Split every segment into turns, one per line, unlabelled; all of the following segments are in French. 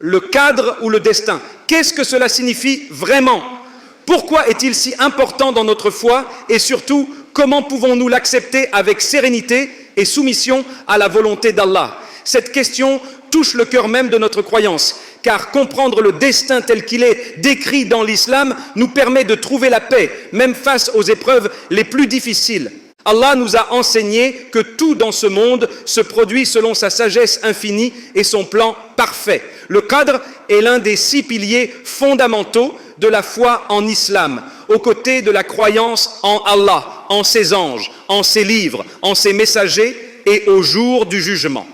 Le cadre ou le destin, qu'est-ce que cela signifie vraiment? Pourquoi est-il si important dans notre foi? Et surtout, comment pouvons-nous l'accepter avec sérénité et soumission à la volonté d'Allah? Cette question touche le cœur même de notre croyance, car comprendre le destin tel qu'il est décrit dans l'islam nous permet de trouver la paix, même face aux épreuves les plus difficiles. Allah nous a enseigné que tout dans ce monde se produit selon sa sagesse infinie et son plan parfait. Le qadr est l'un des 6 piliers fondamentaux de la foi en islam, aux côtés de la croyance en Allah, en ses anges, en ses livres, en ses messagers et au jour du jugement.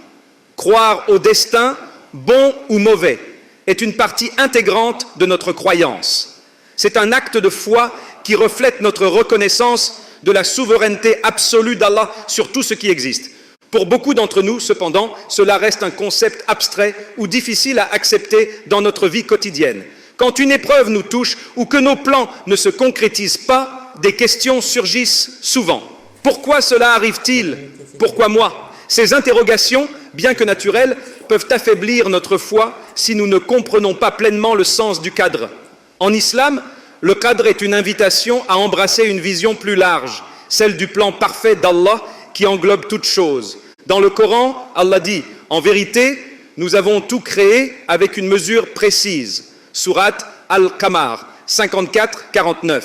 Croire au destin, bon ou mauvais, est une partie intégrante de notre croyance. C'est un acte de foi qui reflète notre reconnaissance de la souveraineté absolue d'Allah sur tout ce qui existe. Pour beaucoup d'entre nous, cependant, cela reste un concept abstrait ou difficile à accepter dans notre vie quotidienne. Quand une épreuve nous touche ou que nos plans ne se concrétisent pas, des questions surgissent souvent. Pourquoi cela arrive-t-il? Pourquoi moi? Ces interrogations, bien que naturelles, peuvent affaiblir notre foi si nous ne comprenons pas pleinement le sens du cadre. En islam, le cadre est une invitation à embrasser une vision plus large, celle du plan parfait d'Allah qui englobe toutes choses. Dans le Coran, Allah dit « En vérité, nous avons tout créé avec une mesure précise » Sourate Al-Qamar 54-49.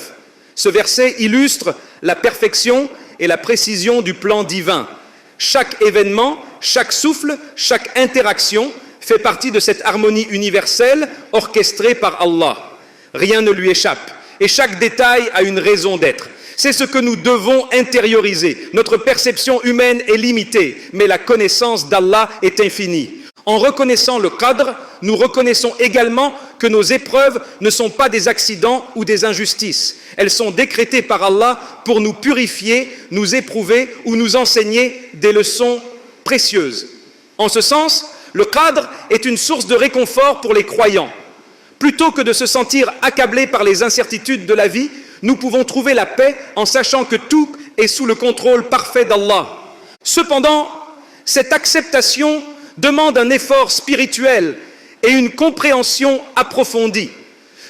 Ce verset illustre la perfection et la précision du plan divin. Chaque événement, chaque souffle, chaque interaction fait partie de cette harmonie universelle orchestrée par Allah. Rien ne lui échappe et chaque détail a une raison d'être. C'est ce que nous devons intérioriser. Notre perception humaine est limitée, mais la connaissance d'Allah est infinie. En reconnaissant le qadr, nous reconnaissons également que nos épreuves ne sont pas des accidents ou des injustices. Elles sont décrétées par Allah pour nous purifier, nous éprouver ou nous enseigner des leçons précieuses. En ce sens, le qadr est une source de réconfort pour les croyants. Plutôt que de se sentir accablés par les incertitudes de la vie, nous pouvons trouver la paix en sachant que tout est sous le contrôle parfait d'Allah. Cependant, cette acceptation demande un effort spirituel et une compréhension approfondie.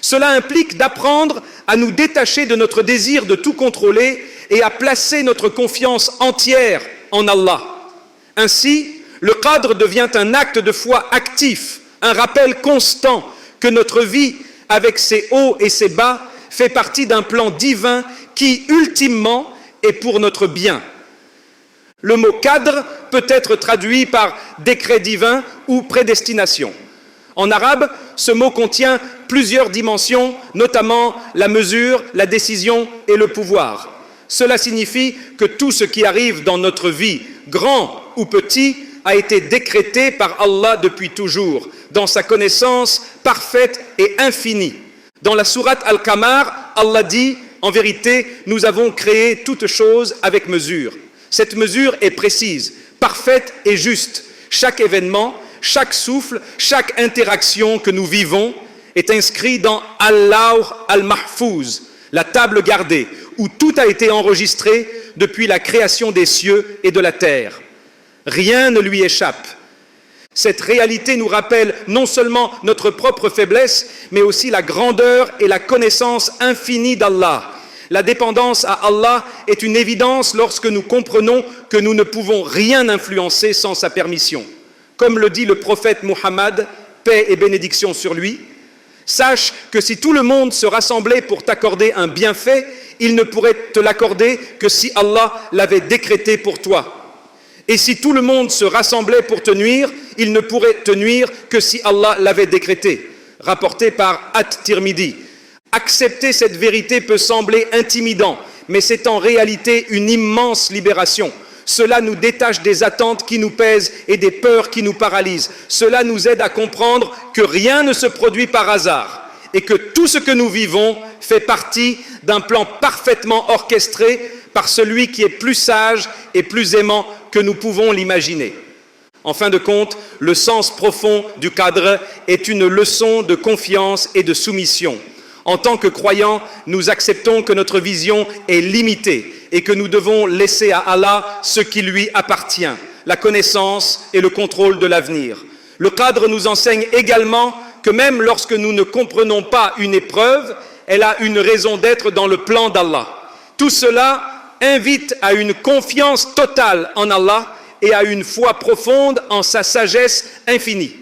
Cela implique d'apprendre à nous détacher de notre désir de tout contrôler et à placer notre confiance entière en Allah. Ainsi, le qadr devient un acte de foi actif, un rappel constant que notre vie, avec ses hauts et ses bas, fait partie d'un plan divin qui, ultimement, est pour notre bien. Le mot cadre peut être traduit par décret divin ou prédestination. En arabe, ce mot contient plusieurs dimensions, notamment la mesure, la décision et le pouvoir. Cela signifie que tout ce qui arrive dans notre vie, grand ou petit, a été décrété par Allah depuis toujours, dans sa connaissance parfaite et infinie. Dans la sourate Al-Qamar, Allah dit « En vérité, nous avons créé toutes choses avec mesure ». Cette mesure est précise, parfaite et juste. Chaque événement, chaque souffle, chaque interaction que nous vivons est inscrit dans Al-Lawh al-Mahfouz, la table gardée, où tout a été enregistré depuis la création des cieux et de la terre. Rien ne lui échappe. Cette réalité nous rappelle non seulement notre propre faiblesse, mais aussi la grandeur et la connaissance infinie d'Allah. La dépendance à Allah est une évidence lorsque nous comprenons que nous ne pouvons rien influencer sans sa permission. Comme le dit le prophète Muhammad, paix et bénédiction sur lui, sache que si tout le monde se rassemblait pour t'accorder un bienfait, il ne pourrait te l'accorder que si Allah l'avait décrété pour toi. Et si tout le monde se rassemblait pour te nuire, il ne pourrait te nuire que si Allah l'avait décrété. Rapporté par At-Tirmidhi. Accepter cette vérité peut sembler intimidant, mais c'est en réalité une immense libération. Cela nous détache des attentes qui nous pèsent et des peurs qui nous paralysent. Cela nous aide à comprendre que rien ne se produit par hasard et que tout ce que nous vivons fait partie d'un plan parfaitement orchestré par celui qui est plus sage et plus aimant que nous pouvons l'imaginer. En fin de compte, le sens profond du cadre est une leçon de confiance et de soumission. En tant que croyants, nous acceptons que notre vision est limitée et que nous devons laisser à Allah ce qui lui appartient, la connaissance et le contrôle de l'avenir. Le Qadr nous enseigne également que même lorsque nous ne comprenons pas une épreuve, elle a une raison d'être dans le plan d'Allah. Tout cela invite à une confiance totale en Allah et à une foi profonde en sa sagesse infinie.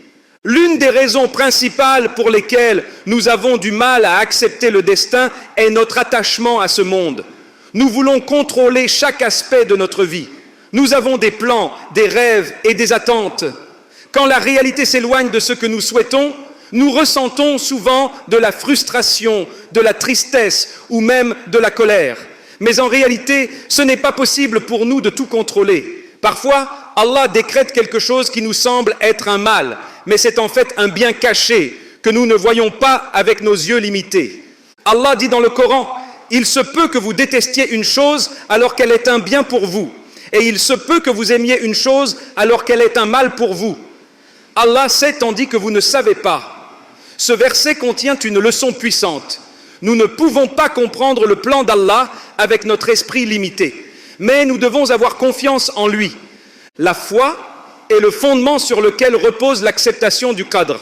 L'une des raisons principales pour lesquelles nous avons du mal à accepter le destin est notre attachement à ce monde. Nous voulons contrôler chaque aspect de notre vie. Nous avons des plans, des rêves et des attentes. Quand la réalité s'éloigne de ce que nous souhaitons, nous ressentons souvent de la frustration, de la tristesse ou même de la colère. Mais en réalité, ce n'est pas possible pour nous de tout contrôler. Parfois, Allah décrète quelque chose qui nous semble être un mal, mais c'est en fait un bien caché que nous ne voyons pas avec nos yeux limités. Allah dit dans le Coran, « Il se peut que vous détestiez une chose alors qu'elle est un bien pour vous, et il se peut que vous aimiez une chose alors qu'elle est un mal pour vous. Allah sait tandis que vous ne savez pas. » Ce verset contient une leçon puissante. Nous ne pouvons pas comprendre le plan d'Allah avec notre esprit limité, mais nous devons avoir confiance en lui. La foi est le fondement sur lequel repose l'acceptation du Qadr.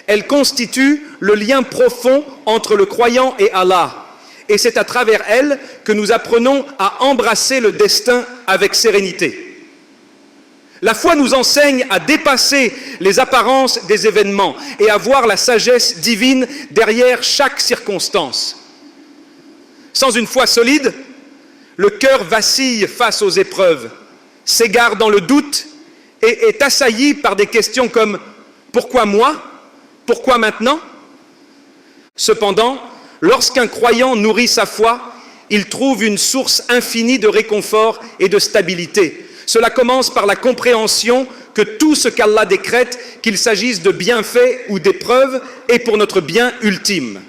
Elle constitue le lien profond entre le croyant et Allah. Et c'est à travers elle que nous apprenons à embrasser le destin avec sérénité. La foi nous enseigne à dépasser les apparences des événements et à voir la sagesse divine derrière chaque circonstance. Sans une foi solide, le cœur vacille face aux épreuves, s'égare dans le doute et est assailli par des questions comme « Pourquoi moi ? Pourquoi maintenant ?» Cependant, lorsqu'un croyant nourrit sa foi, il trouve une source infinie de réconfort et de stabilité. Cela commence par la compréhension que tout ce qu'Allah décrète, qu'il s'agisse de bienfaits ou d'épreuves, est pour notre bien ultime.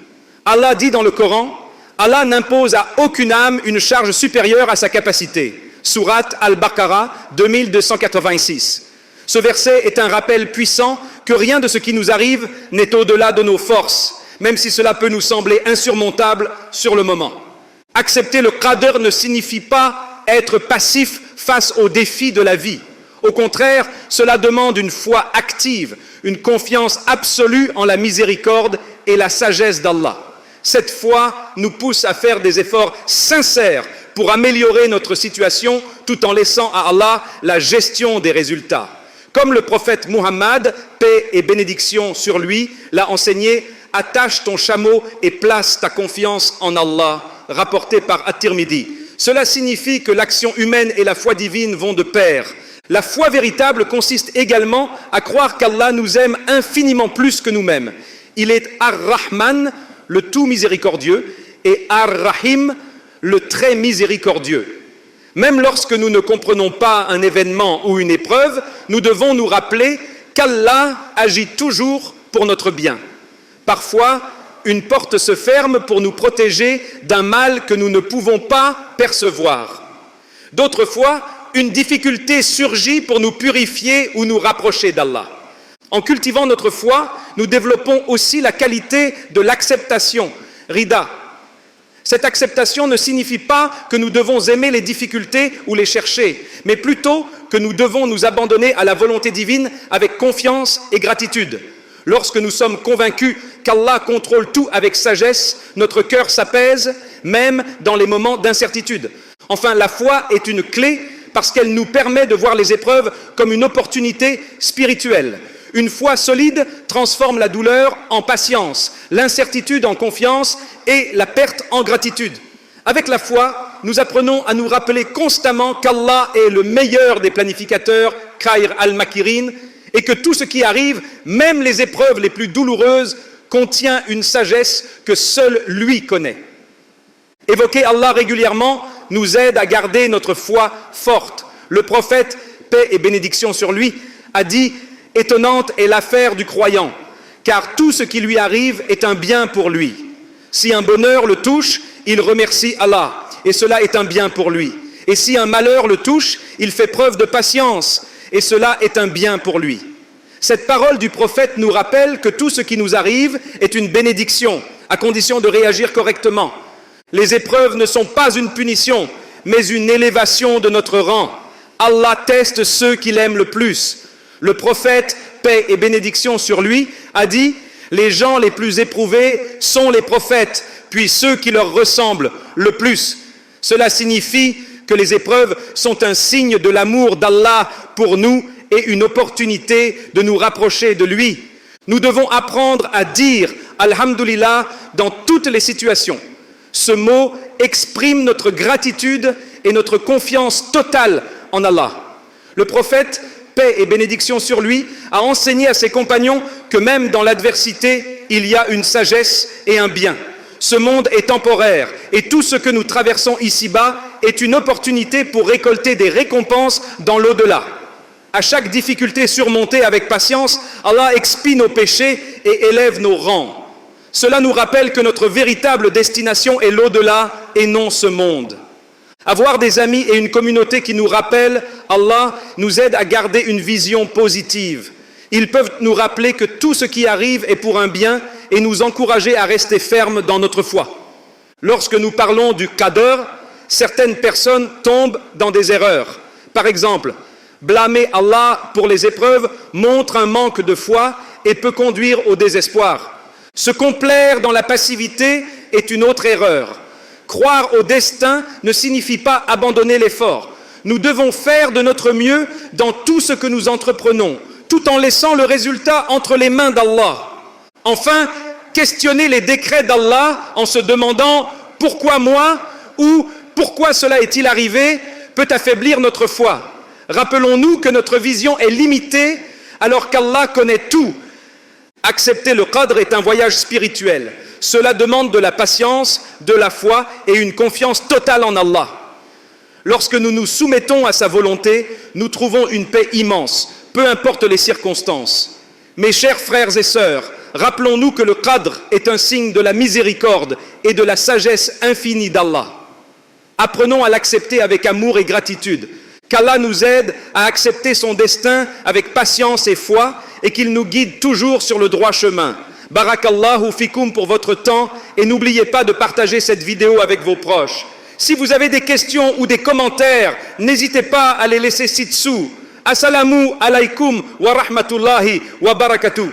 Allah dit dans le Coran, Allah n'impose à aucune âme une charge supérieure à sa capacité. Sourate Al-Baqarah 2286. Ce verset est un rappel puissant que rien de ce qui nous arrive n'est au-delà de nos forces, même si cela peut nous sembler insurmontable sur le moment. Accepter le Qadr ne signifie pas être passif face aux défis de la vie. Au contraire, cela demande une foi active, une confiance absolue en la miséricorde et la sagesse d'Allah. Cette foi nous pousse à faire des efforts sincères pour améliorer notre situation tout en laissant à Allah la gestion des résultats. Comme le prophète Muhammad, paix et bénédiction sur lui, l'a enseigné, attache ton chameau et place ta confiance en Allah, rapporté par At-Tirmidhi. Cela signifie que l'action humaine et la foi divine vont de pair. La foi véritable consiste également à croire qu'Allah nous aime infiniment plus que nous-mêmes. Il est Ar-Rahman, le tout miséricordieux, et Ar-Rahim, le très miséricordieux. Même lorsque nous ne comprenons pas un événement ou une épreuve, nous devons nous rappeler qu'Allah agit toujours pour notre bien. Parfois, une porte se ferme pour nous protéger d'un mal que nous ne pouvons pas percevoir. D'autres fois, une difficulté surgit pour nous purifier ou nous rapprocher d'Allah. En cultivant notre foi, nous développons aussi la qualité de l'acceptation, rida. Cette acceptation ne signifie pas que nous devons aimer les difficultés ou les chercher, mais plutôt que nous devons nous abandonner à la volonté divine avec confiance et gratitude. Lorsque nous sommes convaincus qu'Allah contrôle tout avec sagesse, notre cœur s'apaise, même dans les moments d'incertitude. Enfin, la foi est une clé parce qu'elle nous permet de voir les épreuves comme une opportunité spirituelle. Une foi solide transforme la douleur en patience, l'incertitude en confiance et la perte en gratitude. Avec la foi, nous apprenons à nous rappeler constamment qu'Allah est le meilleur des planificateurs, Khair al-Makirin, et que tout ce qui arrive, même les épreuves les plus douloureuses, contient une sagesse que seul lui connaît. Évoquer Allah régulièrement nous aide à garder notre foi forte. Le prophète, paix et bénédiction sur lui, a dit « Étonnante est l'affaire du croyant, car tout ce qui lui arrive est un bien pour lui. Si un bonheur le touche, il remercie Allah, et cela est un bien pour lui. Et si un malheur le touche, il fait preuve de patience, et cela est un bien pour lui. » Cette parole du prophète nous rappelle que tout ce qui nous arrive est une bénédiction, à condition de réagir correctement. Les épreuves ne sont pas une punition, mais une élévation de notre rang. Allah teste ceux qu'il aime le plus. Le prophète, paix et bénédiction sur lui, a dit « Les gens les plus éprouvés sont les prophètes, puis ceux qui leur ressemblent le plus. » Cela signifie que les épreuves sont un signe de l'amour d'Allah pour nous et une opportunité de nous rapprocher de lui. Nous devons apprendre à dire « Alhamdulillah » dans toutes les situations. Ce mot exprime notre gratitude et notre confiance totale en Allah. Le prophète, paix et bénédiction sur lui, a enseigné à ses compagnons que même dans l'adversité, il y a une sagesse et un bien. Ce monde est temporaire et tout ce que nous traversons ici-bas est une opportunité pour récolter des récompenses dans l'au-delà. À chaque difficulté surmontée avec patience, Allah expie nos péchés et élève nos rangs. Cela nous rappelle que notre véritable destination est l'au-delà et non ce monde. Avoir des amis et une communauté qui nous rappellent Allah nous aide à garder une vision positive. Ils peuvent nous rappeler que tout ce qui arrive est pour un bien et nous encourager à rester fermes dans notre foi. Lorsque nous parlons du qadr, certaines personnes tombent dans des erreurs. Par exemple, blâmer Allah pour les épreuves montre un manque de foi et peut conduire au désespoir. Se complaire dans la passivité est une autre erreur. Croire au destin ne signifie pas abandonner l'effort. Nous devons faire de notre mieux dans tout ce que nous entreprenons, tout en laissant le résultat entre les mains d'Allah. Enfin, questionner les décrets d'Allah en se demandant « Pourquoi moi ?» ou « Pourquoi cela est-il arrivé ?» peut affaiblir notre foi. Rappelons-nous que notre vision est limitée alors qu'Allah connaît tout. Accepter le qadr est un voyage spirituel. Cela demande de la patience, de la foi et une confiance totale en Allah. Lorsque nous nous soumettons à sa volonté, nous trouvons une paix immense, peu importe les circonstances. Mes chers frères et sœurs, rappelons-nous que le qadr est un signe de la miséricorde et de la sagesse infinie d'Allah. Apprenons à l'accepter avec amour et gratitude. Qu'Allah nous aide à accepter son destin avec patience et foi et qu'il nous guide toujours sur le droit chemin. Barakallahu fikoum pour votre temps et n'oubliez pas de partager cette vidéo avec vos proches. Si vous avez des questions ou des commentaires, n'hésitez pas à les laisser ci-dessous. Assalamu alaikum wa rahmatullahi wa barakatuh.